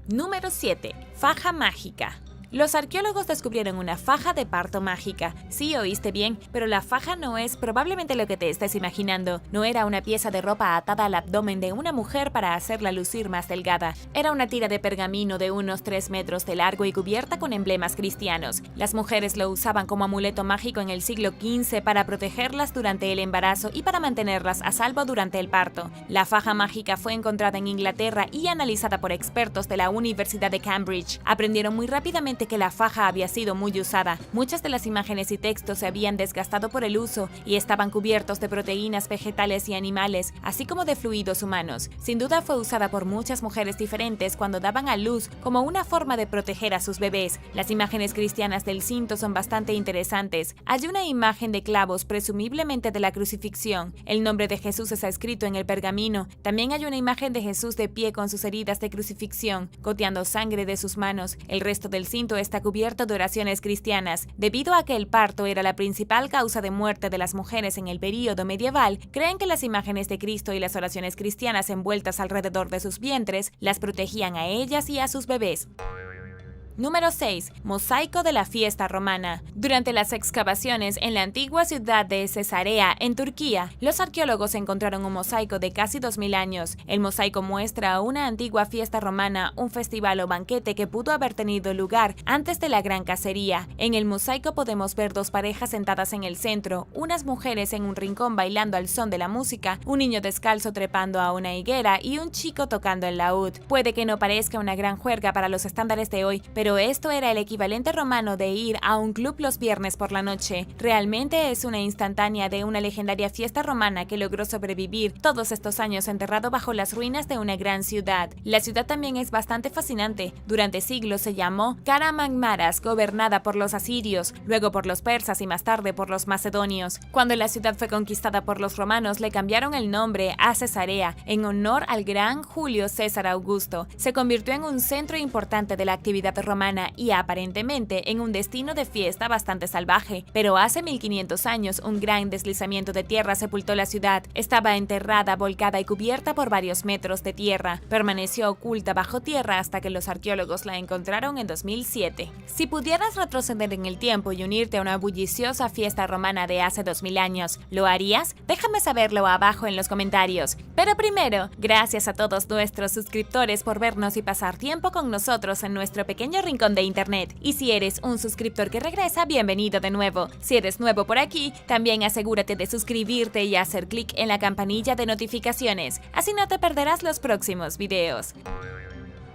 Número 7. Faja mágica. Los arqueólogos descubrieron una faja de parto mágica. Sí, oíste bien, pero la faja no es probablemente lo que te estés imaginando. No era una pieza de ropa atada al abdomen de una mujer para hacerla lucir más delgada. Era una tira de pergamino de unos 3 metros de largo y cubierta con emblemas cristianos. Las mujeres lo usaban como amuleto mágico en el siglo XV para protegerlas durante el embarazo y para mantenerlas a salvo durante el parto. La faja mágica fue encontrada en Inglaterra y analizada por expertos de la Universidad de Cambridge. Aprendieron muy rápidamente que la faja había sido muy usada. Muchas de las imágenes y textos se habían desgastado por el uso y estaban cubiertos de proteínas vegetales y animales, así como de fluidos humanos. Sin duda fue usada por muchas mujeres diferentes cuando daban a luz como una forma de proteger a sus bebés. Las imágenes cristianas del cinto son bastante interesantes. Hay una imagen de clavos, presumiblemente de la crucifixión. El nombre de Jesús está escrito en el pergamino. También hay una imagen de Jesús de pie con sus heridas de crucifixión, goteando sangre de sus manos. El resto del cinto está cubierto de oraciones cristianas. Debido a que el parto era la principal causa de muerte de las mujeres en el período medieval, creen que las imágenes de Cristo y las oraciones cristianas envueltas alrededor de sus vientres las protegían a ellas y a sus bebés. Número 6. Mosaico de la fiesta romana. Durante las excavaciones en la antigua ciudad de Cesarea, en Turquía, los arqueólogos encontraron un mosaico de casi 2000 años. El mosaico muestra una antigua fiesta romana, un festival o banquete que pudo haber tenido lugar antes de la gran cacería. En el mosaico podemos ver 2 parejas sentadas en el centro, unas mujeres en un rincón bailando al son de la música, un niño descalzo trepando a una higuera y un chico tocando el laúd. Puede que no parezca una gran juerga para los estándares de hoy, pero esto era el equivalente romano de ir a un club los viernes por la noche. Realmente es una instantánea de una legendaria fiesta romana que logró sobrevivir todos estos años enterrado bajo las ruinas de una gran ciudad. La ciudad también es bastante fascinante. Durante siglos se llamó Karamagmaras, gobernada por los asirios, luego por los persas y más tarde por los macedonios. Cuando la ciudad fue conquistada por los romanos, le cambiaron el nombre a Cesarea en honor al gran Julio César Augusto. Se convirtió en un centro importante de la actividad romana romana y aparentemente en un destino de fiesta bastante salvaje. Pero hace 1500 años un gran deslizamiento de tierra sepultó la ciudad. Estaba enterrada, volcada y cubierta por varios metros de tierra. Permaneció oculta bajo tierra hasta que los arqueólogos la encontraron en 2007. Si pudieras retroceder en el tiempo y unirte a una bulliciosa fiesta romana de hace 2000 años, ¿lo harías? Déjame saberlo abajo en los comentarios. Pero primero, gracias a todos nuestros suscriptores por vernos y pasar tiempo con nosotros en nuestro pequeño rincón de internet. Y si eres un suscriptor que regresa, bienvenido de nuevo. Si eres nuevo por aquí, también asegúrate de suscribirte y hacer clic en la campanilla de notificaciones, así no te perderás los próximos videos.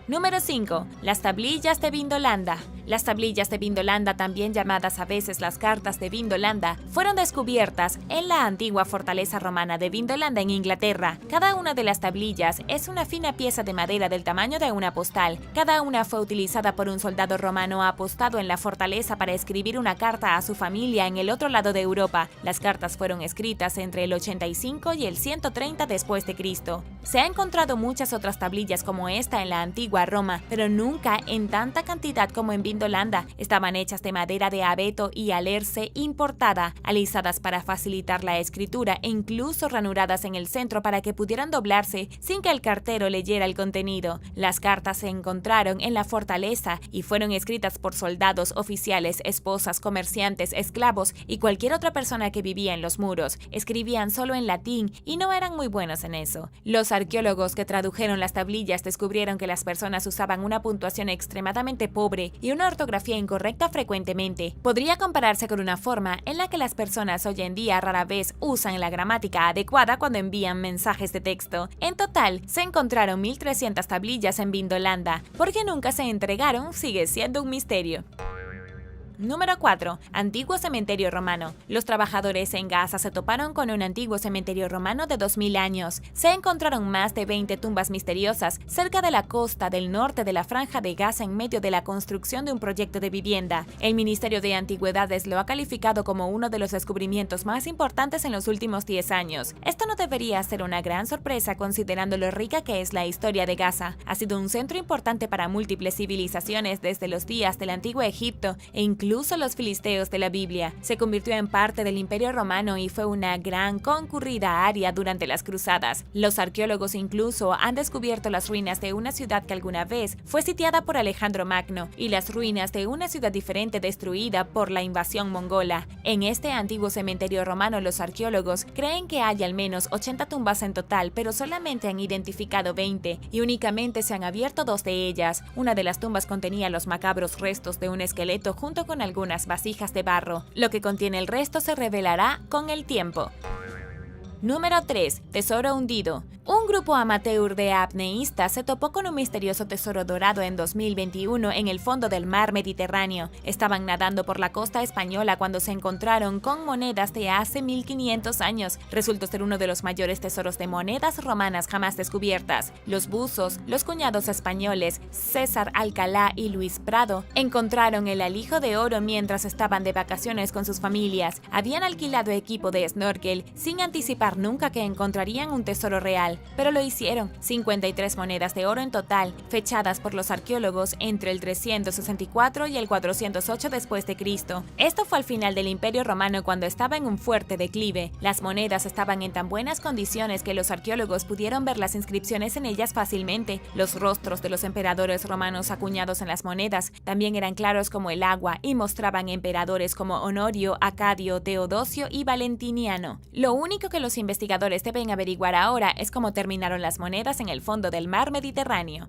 Número 5. Las tablillas de Vindolanda. Las tablillas de Vindolanda, también llamadas a veces las cartas de Vindolanda, fueron descubiertas en la antigua fortaleza romana de Vindolanda en Inglaterra. Cada una de las tablillas es una fina pieza de madera del tamaño de una postal. Cada una fue utilizada por un soldado romano apostado en la fortaleza para escribir una carta a su familia en el otro lado de Europa. Las cartas fueron escritas entre el 85 y el 130 después de Cristo. Se ha encontrado muchas otras tablillas como esta en la antigua Roma, pero nunca en tanta cantidad como en Vindolanda. Estaban hechas de madera de abeto y alerce importada, alisadas para facilitar la escritura e incluso ranuradas en el centro para que pudieran doblarse sin que el cartero leyera el contenido. Las cartas se encontraron en la fortaleza y fueron escritas por soldados, oficiales, esposas, comerciantes, esclavos y cualquier otra persona que vivía en los muros. Escribían solo en latín y no eran muy buenos en eso. Los arqueólogos que tradujeron las tablillas descubrieron que las personas usaban una puntuación extremadamente pobre y una ortografía incorrecta frecuentemente. Podría compararse con una forma en la que las personas hoy en día rara vez usan la gramática adecuada cuando envían mensajes de texto. En total, se encontraron 1300 tablillas en Vindolanda. ¿Por qué nunca se entregaron? Sigue siendo un misterio. Número 4. Antiguo cementerio romano. Los trabajadores en Gaza se toparon con un antiguo cementerio romano de 2000 años. Se encontraron más de 20 tumbas misteriosas cerca de la costa del norte de la Franja de Gaza en medio de la construcción de un proyecto de vivienda. El Ministerio de Antigüedades lo ha calificado como uno de los descubrimientos más importantes en los últimos 10 años. Esto no debería ser una gran sorpresa considerando lo rica que es la historia de Gaza. Ha sido un centro importante para múltiples civilizaciones desde los días del antiguo Egipto e incluso los filisteos de la Biblia. Se convirtió en parte del Imperio Romano y fue una gran concurrida área durante las cruzadas. Los arqueólogos incluso han descubierto las ruinas de una ciudad que alguna vez fue sitiada por Alejandro Magno y las ruinas de una ciudad diferente destruida por la invasión mongola. En este antiguo cementerio romano los arqueólogos creen que hay al menos 80 tumbas en total, pero solamente han identificado 20 y únicamente se han abierto 2 de ellas. Una de las tumbas contenía los macabros restos de un esqueleto junto con algunas vasijas de barro. Lo que contiene el resto se revelará con el tiempo. Número 3. Tesoro hundido. Un grupo amateur de apneístas se topó con un misterioso tesoro dorado en 2021 en el fondo del mar Mediterráneo. Estaban nadando por la costa española cuando se encontraron con monedas de hace 1500 años. Resultó ser uno de los mayores tesoros de monedas romanas jamás descubiertas. Los buzos, los cuñados españoles, César Alcalá y Luis Prado, encontraron el alijo de oro mientras estaban de vacaciones con sus familias. Habían alquilado equipo de snorkel sin anticipar nunca que encontrarían un tesoro real, pero lo hicieron. 53 monedas de oro en total, fechadas por los arqueólogos entre el 364 y el 408 después de Cristo. Esto fue al final del Imperio Romano cuando estaba en un fuerte declive. Las monedas estaban en tan buenas condiciones que los arqueólogos pudieron ver las inscripciones en ellas fácilmente. Los rostros de los emperadores romanos acuñados en las monedas también eran claros como el agua y mostraban emperadores como Honorio, Acadio, Teodosio y Valentiniano. Lo único que los investigadores deben averiguar ahora es cómo terminaron las monedas en el fondo del mar Mediterráneo.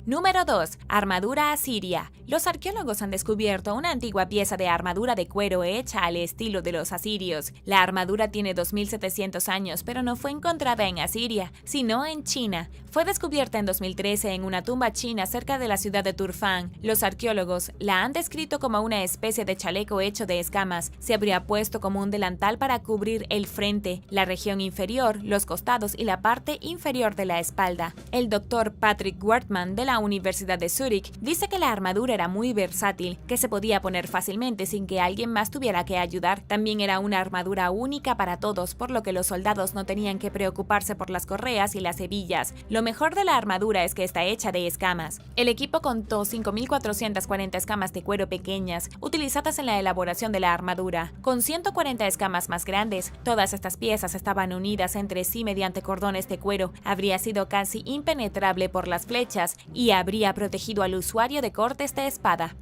Número 2. Armadura asiria. Los arqueólogos han descubierto una antigua pieza de armadura de cuero hecha al estilo de los asirios. La armadura tiene 2700 años, pero no fue encontrada en Asiria, sino en China. Fue descubierta en 2013 en una tumba china cerca de la ciudad de Turfán. Los arqueólogos la han descrito como una especie de chaleco hecho de escamas. Se habría puesto como un delantal para cubrir el frente, la región inferior, los costados y la parte inferior de la espalda. El doctor Patrick Wertman de la la Universidad de Zúrich, dice que la armadura era muy versátil, que se podía poner fácilmente sin que alguien más tuviera que ayudar. También era una armadura única para todos, por lo que los soldados no tenían que preocuparse por las correas y las hebillas. Lo mejor de la armadura es que está hecha de escamas. El equipo contó 5.440 escamas de cuero pequeñas, utilizadas en la elaboración de la armadura, con 140 escamas más grandes. Todas estas piezas estaban unidas entre sí mediante cordones de cuero. Habría sido casi impenetrable por las flechas y habría protegido al usuario de cortes de espada.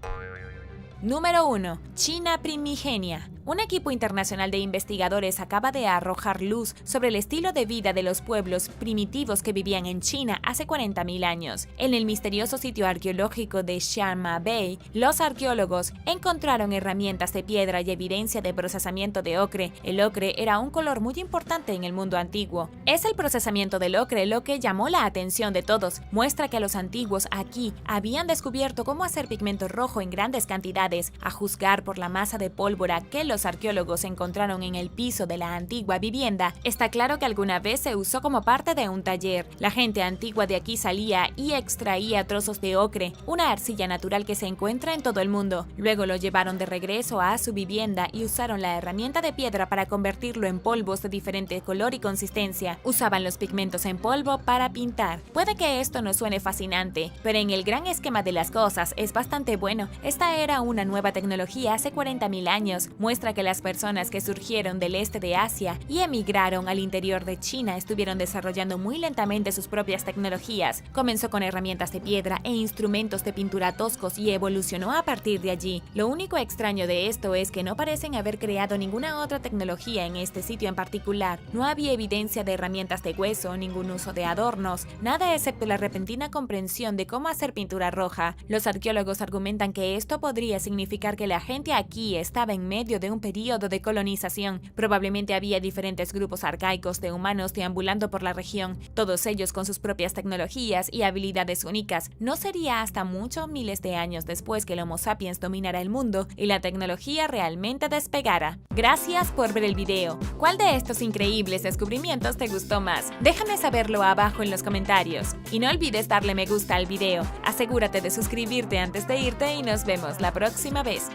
Número 1. China primigenia. Un equipo internacional de investigadores acaba de arrojar luz sobre el estilo de vida de los pueblos primitivos que vivían en China hace 40.000 años. En el misterioso sitio arqueológico de Xianma Bay, los arqueólogos encontraron herramientas de piedra y evidencia de procesamiento de ocre. El ocre era un color muy importante en el mundo antiguo. Es el procesamiento del ocre lo que llamó la atención de todos. Muestra que los antiguos aquí habían descubierto cómo hacer pigmento rojo en grandes cantidades, a juzgar por la masa de pólvora que los arqueólogos encontraron en el piso de la antigua vivienda. Está claro que alguna vez se usó como parte de un taller. La gente antigua de aquí salía y extraía trozos de ocre, una arcilla natural que se encuentra en todo el mundo. Luego lo llevaron de regreso a su vivienda y usaron la herramienta de piedra para convertirlo en polvos de diferente color y consistencia. Usaban los pigmentos en polvo para pintar. Puede que esto no suene fascinante, pero en el gran esquema de las cosas es bastante bueno. Esta era una nueva tecnología hace 40.000 años. Muestra que las personas que surgieron del este de Asia y emigraron al interior de China estuvieron desarrollando muy lentamente sus propias tecnologías. Comenzó con herramientas de piedra e instrumentos de pintura toscos y evolucionó a partir de allí. Lo único extraño de esto es que no parecen haber creado ninguna otra tecnología en este sitio en particular. No había evidencia de herramientas de hueso, ningún uso de adornos, nada excepto la repentina comprensión de cómo hacer pintura roja. Los arqueólogos argumentan que esto podría significar que la gente aquí estaba en medio de un período de colonización. Probablemente había diferentes grupos arcaicos de humanos deambulando por la región, todos ellos con sus propias tecnologías y habilidades únicas. No sería hasta muchos miles de años después que el Homo sapiens dominara el mundo y la tecnología realmente despegara. Gracias por ver el video. ¿Cuál de estos increíbles descubrimientos te gustó más? Déjame saberlo abajo en los comentarios. Y no olvides darle me gusta al video. Asegúrate de suscribirte antes de irte y nos vemos la próxima vez.